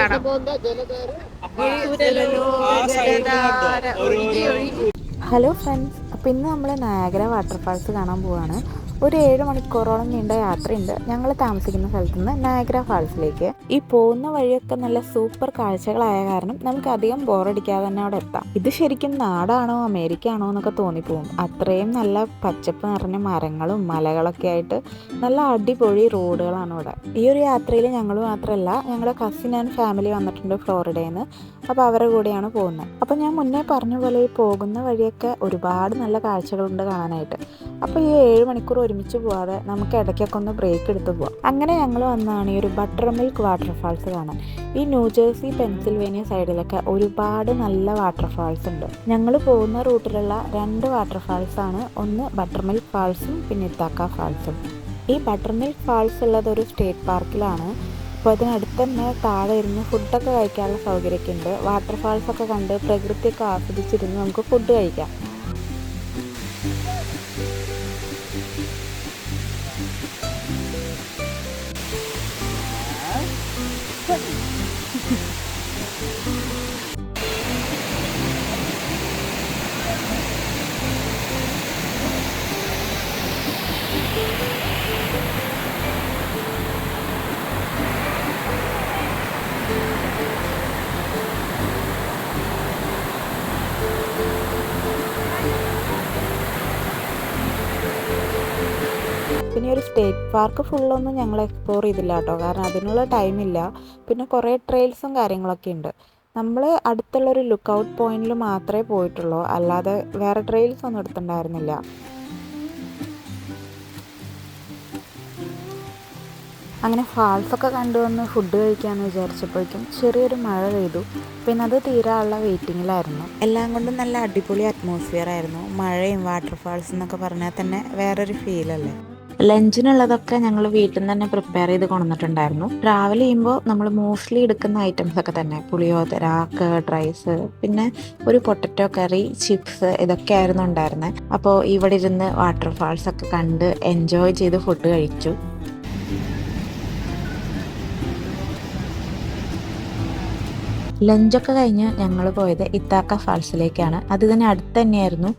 കാണാം. Hello friends, അപ്പോൾ ഇന്ന് നമ്മൾ നയാഗ്ര വാട്ടർഫാൾസ് കാണാൻ പോവാണ്. ഒരു 7 മണിക്കൂറോളം നീണ്ട യാത്രയുണ്ട് ഞങ്ങൾ താമസിക്കുന്ന സ്ഥലത്ത് നിന്ന് നയാഗ്ര ഫാൾസിലേക്ക്. ഈ പോകുന്ന വഴിയൊക്കെ നല്ല സൂപ്പർ കാഴ്ചകളായ കാരണം നമുക്ക് അധികം ബോറടിക്കാതെ തന്നെ അവിടെ എത്താം. ഇത് ശരിക്കും നാടാണോ അമേരിക്ക ആണോ എന്നൊക്കെ തോന്നിപ്പോകും. അത്രയും നല്ല പച്ചപ്പ് നിറഞ്ഞ മരങ്ങളും മലകളൊക്കെ ആയിട്ട് നല്ല അടിപൊളി റോഡുകളാണ് ഇവിടെ. ഈ ഒരു യാത്രയിൽ ഞങ്ങൾ മാത്രമല്ല, ഞങ്ങളുടെ കസിൻ ആൻഡ് ഫാമിലി വന്നിട്ടുണ്ട് ഫ്ലോറിഡയിൽ നിന്ന്. അപ്പോൾ അവരുടെ കൂടെയാണ് പോകുന്നത്. അപ്പോൾ ഞാൻ മുന്നേ പറഞ്ഞ പോലെ ഈ പോകുന്ന വഴിയൊക്കെ ഒരുപാട് നല്ല കാഴ്ചകളുണ്ട് കാണാനായിട്ട്. അപ്പോൾ ഈ 7 മണിക്കൂർ ഒരുമിച്ച് പോവാതെ നമുക്ക് ഇടയ്ക്കൊക്കെ ഒന്ന് ബ്രേക്ക് എടുത്ത് പോവാം. അങ്ങനെ ഞങ്ങൾ വന്നതാണ് ഈ ഒരു ബട്ടർ മിൽക്ക് വാട്ടർഫാൾസ് കാണാൻ. ഈ ന്യൂജേഴ്സി പെൻസിൽവേനിയ സൈഡിലൊക്കെ ഒരുപാട് നല്ല വാട്ടർഫാൾസ് ഉണ്ട്. ഞങ്ങൾ പോകുന്ന റൂട്ടിലുള്ള 2 വാട്ടർഫാൾസാണ്. ഒന്ന് ബട്ടർ മിൽക്ക് ഫാൾസും പിന്നെ ഇത്താക്ക ഫാൾസും. ഈ ബട്ടർ മിൽക്ക് ഫാൾസ് ഉള്ളത് ഒരു സ്റ്റേറ്റ് പാർക്കിലാണ്. അപ്പോൾ അതിനടുത്ത് തന്നെ താഴെ ഇരുന്ന് ഫുഡൊക്കെ കഴിക്കാനുള്ള സൗകര്യമൊക്കെ ഉണ്ട്. വാട്ടർഫാൾസൊക്കെ കണ്ട് പ്രകൃതിയൊക്കെ ആസ്വദിച്ചിരുന്ന് നമുക്ക് ഫുഡ് കഴിക്കാം. പിന്നെ ഒരു സ്റ്റേറ്റ് പാർക്ക് ഫുള്ളൊന്നും ഞങ്ങൾ എക്സ്പ്ലോർ ചെയ്തില്ല കേട്ടോ, കാരണം അതിനുള്ള ടൈമില്ല. പിന്നെ കുറേ ട്രെയിൽസും കാര്യങ്ങളൊക്കെ ഉണ്ട്. നമ്മൾ അടുത്തുള്ളൊരു ലുക്ക് ഔട്ട് പോയിന്റിൽ മാത്രമേ പോയിട്ടുള്ളൂ, അല്ലാതെ വേറെ ട്രെയിൽസ് ഒന്നും എടുത്തിട്ടുണ്ടായിരുന്നില്ല. അങ്ങനെ ഫാൾസൊക്കെ കണ്ടുവന്ന് ഫുഡ് കഴിക്കാമെന്ന് വിചാരിച്ചപ്പോഴേക്കും ചെറിയൊരു മഴ പെയ്തു. പിന്നെ അത് തീരാനുള്ള വെയിറ്റിങ്ങിലായിരുന്നു. എല്ലാം കൊണ്ടും നല്ല അടിപൊളി അറ്റ്മോസ്ഫിയർ ആയിരുന്നു. മഴയും വാട്ടർഫാൾസ് എന്നൊക്കെ പറഞ്ഞാൽ തന്നെ വേറൊരു ഫീലല്ലേ. ലഞ്ചിനുള്ളതൊക്കെ ഞങ്ങൾ വീട്ടിൽ നിന്ന് തന്നെ പ്രിപ്പയർ ചെയ്ത് കൊണ്ടുവന്നിട്ടുണ്ടായിരുന്നു. ട്രാവൽ ചെയ്യുമ്പോൾ നമ്മൾ മോസ്റ്റ്ലി എടുക്കുന്ന ഐറ്റംസ് ഒക്കെ തന്നെ പുളിയോദര, കേർഡ് റൈസ്, പിന്നെ ഒരു പൊട്ടറ്റോ കറി, ചിപ്സ്, ഇതൊക്കെ ആയിരുന്നു ഉണ്ടായിരുന്നത്. അപ്പോൾ ഇവിടെ ഇരുന്ന് വാട്ടർഫാൾസ് ഒക്കെ കണ്ട് എൻജോയ് ചെയ്ത് ഫുഡ് കഴിച്ചു. ലഞ്ചൊക്കെ കഴിഞ്ഞ് ഞങ്ങൾ പോയത് ഇത്താക്ക ഫാൾസിലേക്കാണ്. അത് തന്നെ അടുത്ത് തന്നെയായിരുന്നു.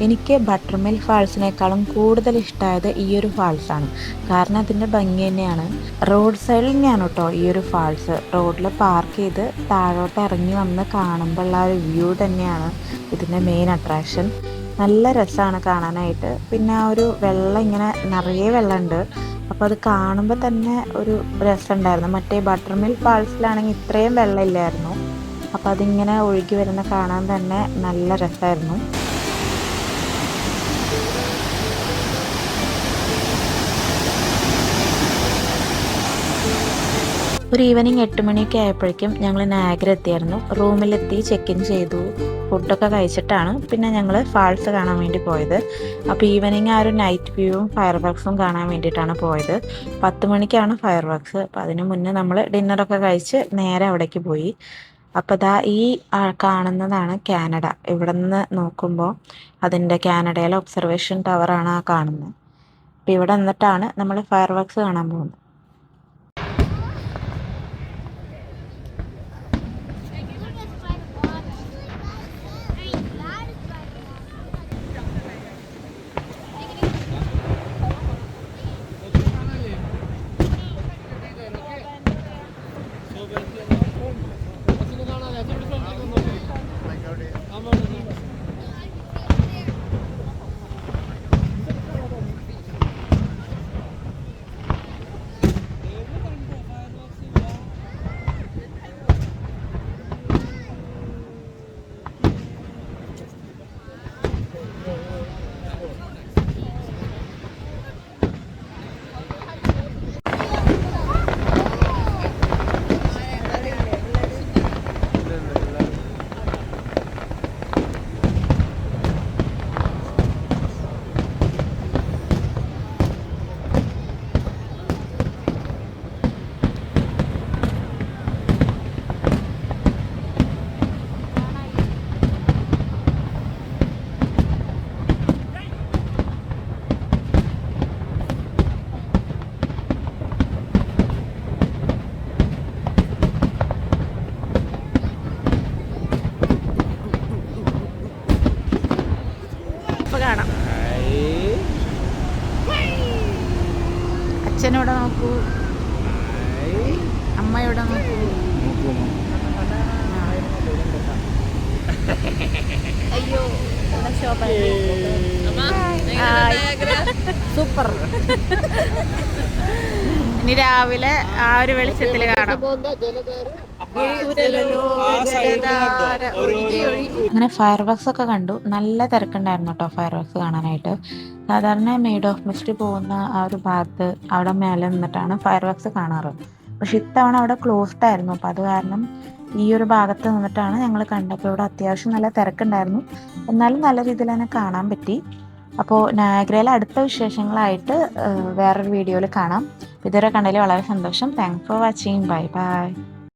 എനിക്ക് ബട്ടർ മിൽക്ക് ഫാൾസിനേക്കാളും കൂടുതൽ ഇഷ്ടമായത് ഈ ഒരു ഫാൾസാണ്. കാരണം അതിൻ്റെ ഭംഗി തന്നെയാണ്. റോഡ് സൈഡിൽ തന്നെയാണ് കേട്ടോ ഈ ഒരു ഫാൾസ്. റോഡിൽ പാർക്ക് ചെയ്ത് താഴോട്ട് ഇറങ്ങി വന്ന് കാണുമ്പോൾ ഉള്ള ഒരു വ്യൂ തന്നെയാണ് ഇതിൻ്റെ മെയിൻ അട്രാക്ഷൻ. നല്ല രസമാണ് കാണാനായിട്ട്. പിന്നെ ആ ഒരു വെള്ളം ഇങ്ങനെ നിറയെ വെള്ളമുണ്ട്. അപ്പോൾ അത് കാണുമ്പോൾ തന്നെ ഒരു രസമുണ്ടായിരുന്നു. മറ്റേ ബട്ടർ മിൽക്ക് ഫാൾസിലാണെങ്കിൽ ഇത്രയും വെള്ളമില്ലായിരുന്നു. അപ്പോൾ അതിങ്ങനെ ഒഴുകി വരുന്ന കാണാൻ തന്നെ നല്ല രസമായിരുന്നു. ഒരു ഈവനിങ് 8 മണിയൊക്കെ ആയപ്പോഴേക്കും ഞങ്ങൾ നയാഗ്ര എത്തിയായിരുന്നു. റൂമിലെത്തി ചെക്ക് ഇൻ ചെയ്തു. ഫുഡൊക്കെ കഴിച്ചിട്ടാണ് പിന്നെ ഞങ്ങൾ ഫാൾസ് കാണാൻ വേണ്ടി പോയത്. അപ്പോൾ ഈവനിങ് ആ ഒരു നൈറ്റ് വ്യൂവും ഫയർ വർക്ക്സും കാണാൻ വേണ്ടിയിട്ടാണ് പോയത്. 10 മണിക്കാണ് ഫയർ വർക്ക്സ്. അപ്പോൾ അതിന് മുന്നേ നമ്മൾ ഡിന്നറൊക്കെ കഴിച്ച് നേരെ അവിടേക്ക് പോയി. അപ്പോൾ ദാ ഈ കാണുന്നതാണ് കാനഡ. ഇവിടെ നിന്ന് നോക്കുമ്പോൾ അതിൻ്റെ കാനഡയിലെ ഒബ്സർവേഷൻ ടവറാണ് ആ കാണുന്നത്. അപ്പോൾ ഇവിടെ നിന്നിട്ടാണ് നമ്മൾ ഫയർ വർക്ക്സ് കാണാൻ പോകുന്നത്. ഇവിടെ നോക്കൂ. അയ്യോ സൂപ്പർ. ഇനി രാവിലെ ആ ഒരു വെളിച്ചത്തിൽ കാണാം. അങ്ങനെ ഫയർ വർക്സ് ഒക്കെ കണ്ടു. നല്ല തിരക്കുണ്ടായിരുന്നു കേട്ടോ ഫയർ വർക്സ് കാണാനായിട്ട്. സാധാരണ മെയ്ഡ് ഓഫ് മിസ്റ്റ് പോകുന്ന ആ ഒരു ഭാഗത്ത് അവിടെ മേലെ നിന്നിട്ടാണ് ഫയർ വർക്സ് കാണാറ്. പക്ഷെ ഇത്തവണ അവിടെ ക്ലോസ്ഡ് ആയിരുന്നു. അപ്പം അത് കാരണം ഈ ഒരു ഭാഗത്ത് നിന്നിട്ടാണ് ഞങ്ങൾ കണ്ടപ്പോൾ ഇവിടെ അത്യാവശ്യം നല്ല തിരക്കുണ്ടായിരുന്നു. എന്നാലും നല്ല രീതിയിൽ തന്നെ കാണാൻ പറ്റി. അപ്പോൾ നയാഗ്രയിലെ അടുത്ത വിശേഷങ്ങളായിട്ട് വേറൊരു വീഡിയോയിൽ കാണാം. ഇതുവരെ കണ്ടതിൽ വളരെ സന്തോഷം. Thanks for watching. Bye bye.